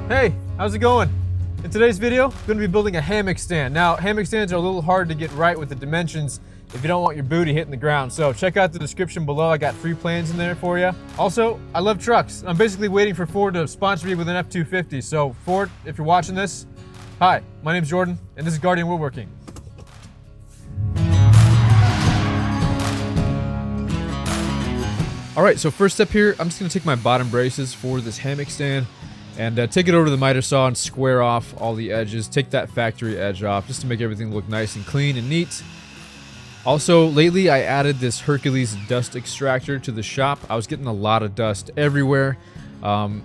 Hey, how's it going? In today's video, I'm going to be building a hammock stand. Now, hammock stands are a little hard to get right with the dimensions if you don't want your booty hitting the ground. So check out the description below. I got free plans in there for you. Also, I love trucks. I'm basically waiting for Ford to sponsor me with an F-250. So Ford, if you're watching this, hi, my name's Jordan, and this is Guardian Woodworking. All right, so first step here, I'm just gonna take my bottom braces for this hammock stand and take it over to the miter saw and square off all the edges. Take that factory edge off just to make everything look nice and clean and neat. Also, lately I added this Hercules dust extractor to the shop. I was getting a lot of dust everywhere.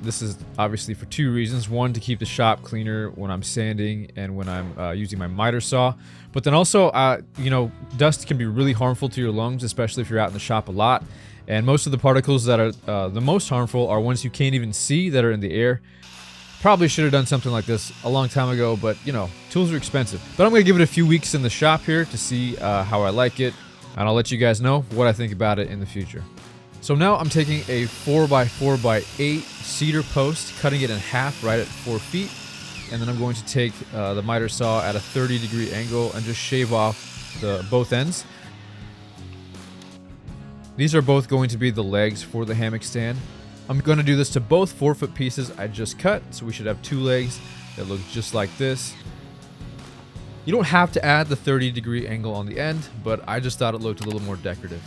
This is obviously for two reasons. One, to keep the shop cleaner when I'm sanding and when I'm using my miter saw. But then also, you know, dust can be really harmful to your lungs, especially if you're out in the shop a lot. And most of the particles that are the most harmful are ones you can't even see that are in the air. Probably should have done something like this a long time ago, but you know, tools are expensive. But I'm going to give it a few weeks in the shop here to see how I like it, and I'll let you guys know what I think about it in the future. So now I'm taking a 4x4x8 cedar post, cutting it in half right at 4 feet, and then I'm going to take the miter saw at a 30-degree angle and just shave off both ends. These are both going to be the legs for the hammock stand. I'm going to do this to both 4-foot pieces I just cut, so we should have two legs that look just like this. You don't have to add the 30-degree angle on the end, but I just thought it looked a little more decorative.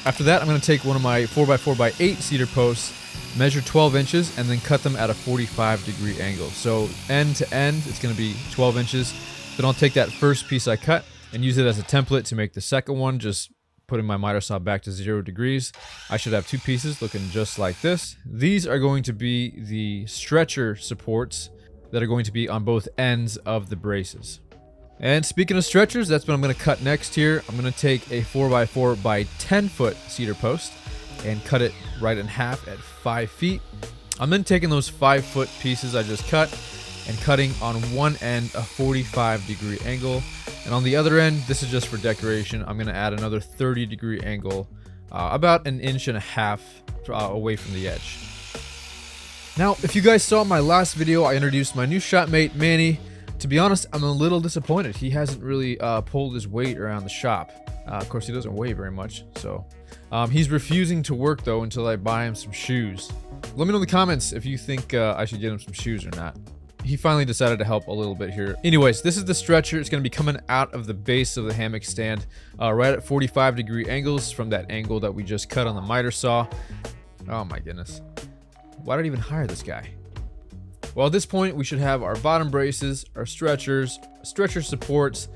After that, I'm going to take one of my 4x4x8 cedar posts, measure 12 inches, and then cut them at a 45-degree angle. So end to end, it's going to be 12 inches. Then I'll take that first piece I cut and use it as a template to make the second one, just putting my miter saw back to 0 degrees. I should have two pieces looking just like this. These are going to be the stretcher supports that are going to be on both ends of the braces. And speaking of stretchers, that's what I'm going to cut next here. I'm going to take a 4x4x10 foot cedar post and cut it right in half at 5 feet. I'm then taking those 5-foot pieces I just cut and cutting on one end a 45-degree angle. And on the other end, this is just for decoration, I'm going to add another 30-degree angle, about 1.5 inches away from the edge. Now, if you guys saw my last video, I introduced my new shopmate, Manny. To be honest, I'm a little disappointed. He hasn't really pulled his weight around the shop. Of course, he doesn't weigh very much, so. He's refusing to work, though, until I buy him some shoes. Let me know in the comments if you think I should get him some shoes or not. He finally decided to help a little bit here. Anyways, this is the stretcher. It's going to be coming out of the base of the hammock stand, right at 45-degree angles from that angle that we just cut on the miter saw. Oh my goodness. Why did I even hire this guy? Well, at this point, we should have our bottom braces, our stretchers, stretcher supports,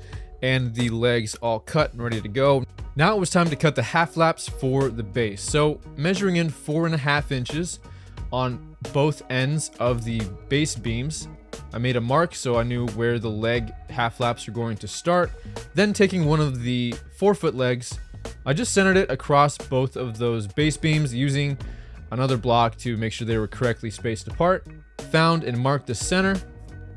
and the legs all cut and ready to go. Now it was time to cut the half laps for the base. So measuring in 4.5 inches on both ends of the base beams, I made a mark so I knew where the leg half flaps are going to start. Then taking one of the 4-foot legs, I just centered it across both of those base beams using another block to make sure they were correctly spaced apart. Found and marked the center,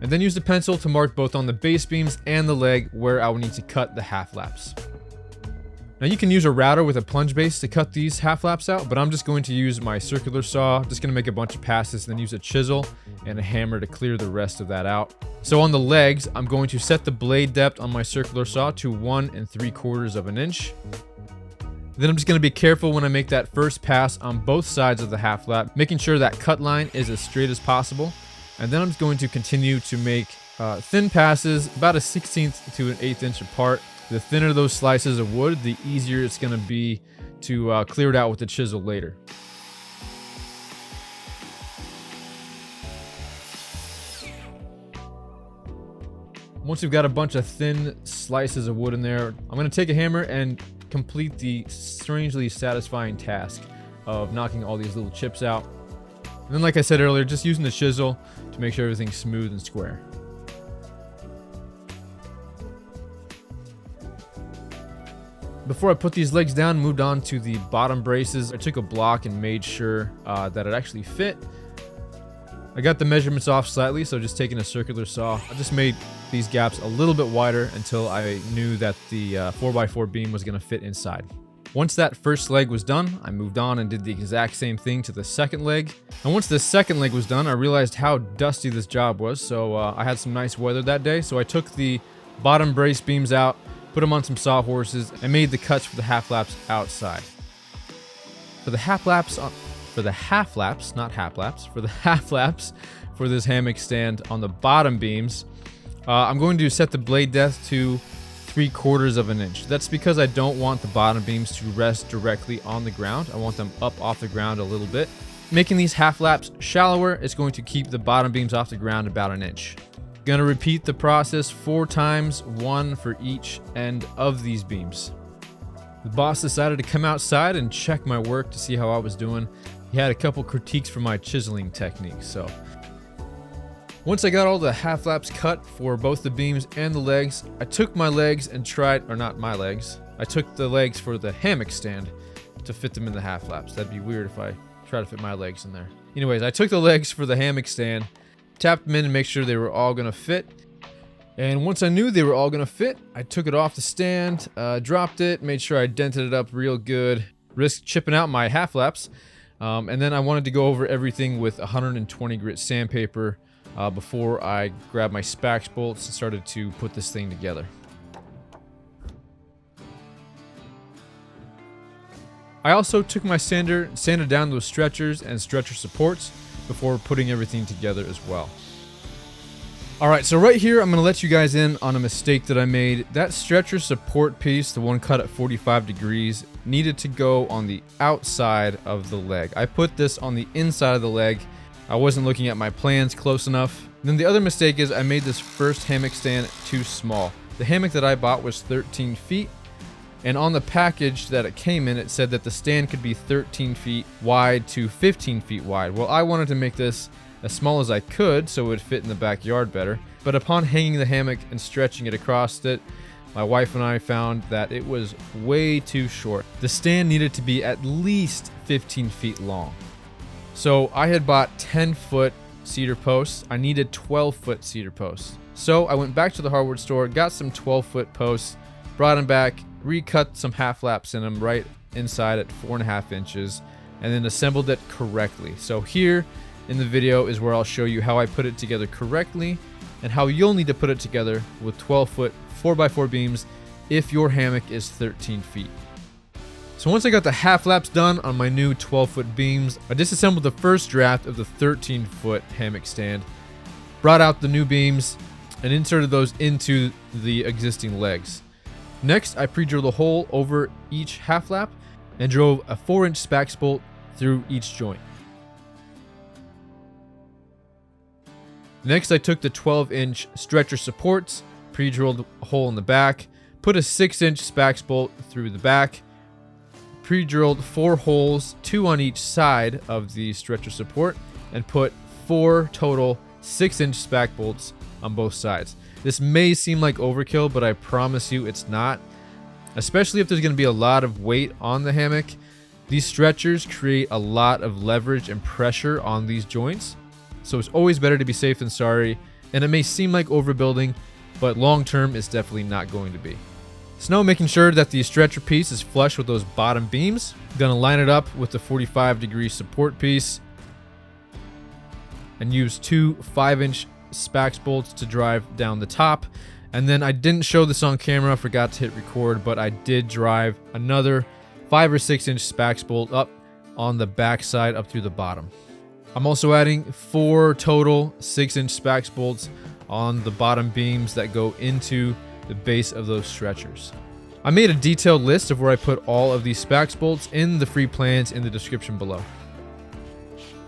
and then used a pencil to mark both on the base beams and the leg where I would need to cut the half laps. Now you can use a router with a plunge base to cut these half laps out, but I'm just going to use my circular saw. Just gonna make a bunch of passes, then use a chisel and a hammer to clear the rest of that out. So on the legs, I'm going to set the blade depth on my circular saw to 1 3/4 inches. Then I'm just gonna be careful when I make that first pass on both sides of the half lap, making sure that cut line is as straight as possible. And then I'm just going to continue to make thin passes, about a 1/16 to an 1/8 inch apart. The thinner those slices of wood, the easier it's going to be to clear it out with the chisel later. Once we've got a bunch of thin slices of wood in there, I'm going to take a hammer and complete the strangely satisfying task of knocking all these little chips out. And then, like I said earlier, just using the chisel to make sure everything's smooth and square. Before I put these legs down, moved on to the bottom braces. I took a block and made sure that it actually fit. I got the measurements off slightly, so just taking a circular saw, I just made these gaps a little bit wider until I knew that the 4x4 beam was going to fit inside. Once that first leg was done, I moved on and did the exact same thing to the second leg. And once the second leg was done, I realized how dusty this job was, so I had some nice weather that day, so I took the bottom brace beams out, put them on some sawhorses, and made the cuts for the half laps outside. For the half laps for this hammock stand on the bottom beams, I'm going to set the blade depth to 3/4 of an inch. That's because I don't want the bottom beams to rest directly on the ground. I want them up off the ground a little bit. Making these half laps shallower is going to keep the bottom beams off the ground about an inch. Gonna repeat the process 4 times, 1 for each end of these beams. The boss decided to come outside and check my work to see how I was doing. He had a couple critiques for my chiseling technique, so. Once I got all the half laps cut for both the beams and the legs, I took my legs and tried, or not my legs, I took the legs for the hammock stand to fit them in the half laps. That'd be weird if I try to fit my legs in there. Anyways, I took the legs for the hammock stand, tapped them in to make sure they were all gonna fit. And once I knew they were all gonna fit, I took it off the stand, dropped it, made sure I dented it up real good, risked chipping out my half laps, and then I wanted to go over everything with 120 grit sandpaper before I grabbed my spax bolts and started to put this thing together. I also took my sander, sanded down those stretchers and stretcher supports before putting everything together as well. Alright, so right here I'm going to let you guys in on a mistake that I made. That stretcher support piece, the one cut at 45 degrees, needed to go on the outside of the leg. I put this on the inside of the leg. I wasn't looking at my plans close enough. Then the other mistake is I made this first hammock stand too small. The hammock that I bought was 13 feet, and on the package that it came in, it said that the stand could be 13 feet wide to 15 feet wide. Well, I wanted to make this as small as I could so it would fit in the backyard better. But upon hanging the hammock and stretching it across it, my wife and I found that it was way too short. The stand needed to be at least 15 feet long. So I had bought 10-foot cedar posts. I needed 12-foot cedar posts. So I went back to the hardware store, got some 12-foot posts, brought them back, recut some half laps in them right inside at 4.5 inches, and then assembled it correctly. So here in the video is where I'll show you how I put it together correctly and how you'll need to put it together with 12-foot 4x4 beams if your hammock is 13 feet. So once I got the half laps done on my new 12-foot beams, I disassembled the first draft of the 13-foot hammock stand, brought out the new beams, and inserted those into the existing legs. Next, I pre-drilled a hole over each half lap and drove a 4-inch spax bolt through each joint. Next, I took the 12-inch stretcher supports, pre-drilled a hole in the back, put a 6-inch spax bolt through the back, pre-drilled 4 holes, 2 on each side of the stretcher support, and put 4 total 6-inch spax bolts on both sides. This may seem like overkill, but I promise you it's not. Especially if there's going to be a lot of weight on the hammock. These stretchers create a lot of leverage and pressure on these joints. So it's always better to be safe than sorry. And it may seem like overbuilding, but long term it's definitely not going to be. So now making sure that the stretcher piece is flush with those bottom beams. I'm going to line it up with the 45-degree support piece and use 2 5-inch spax bolts to drive down the top. And then I didn't show this on camera, forgot to hit record, but I did drive another 5 or 6-inch spax bolt up on the back side up through the bottom. I'm also adding 4 total 6-inch spax bolts on the bottom beams that go into the base of those stretchers. I made a detailed list of where I put all of these spax bolts in the free plans in the description below.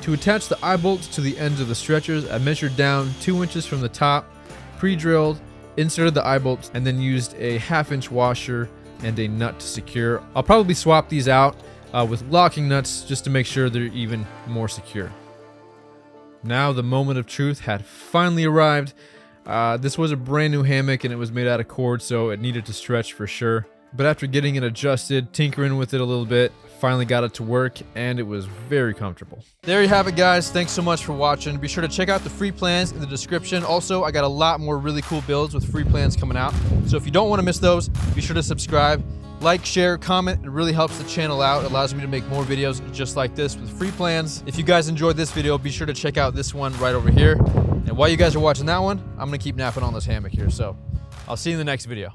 To attach the eye bolts to the ends of the stretchers, I measured down 2 inches from the top, pre-drilled, inserted the eye bolts, and then used a 1/2-inch washer and a nut to secure. I'll probably swap these out with locking nuts just to make sure they're even more secure. Now the moment of truth had finally arrived. This was a brand new hammock and it was made out of cord, so it needed to stretch for sure. But after getting it adjusted, tinkering with it a little bit, finally got it to work, and it was very comfortable. There you have it, guys. Thanks so much for watching. Be sure to check out the free plans in the description. Also, I got a lot more really cool builds with free plans coming out. So if you don't want to miss those, be sure to subscribe. Like, share, comment. It really helps the channel out. It allows me to make more videos just like this with free plans. If you guys enjoyed this video, be sure to check out this one right over here. And while you guys are watching that one, I'm going to keep napping on this hammock here. So I'll see you in the next video.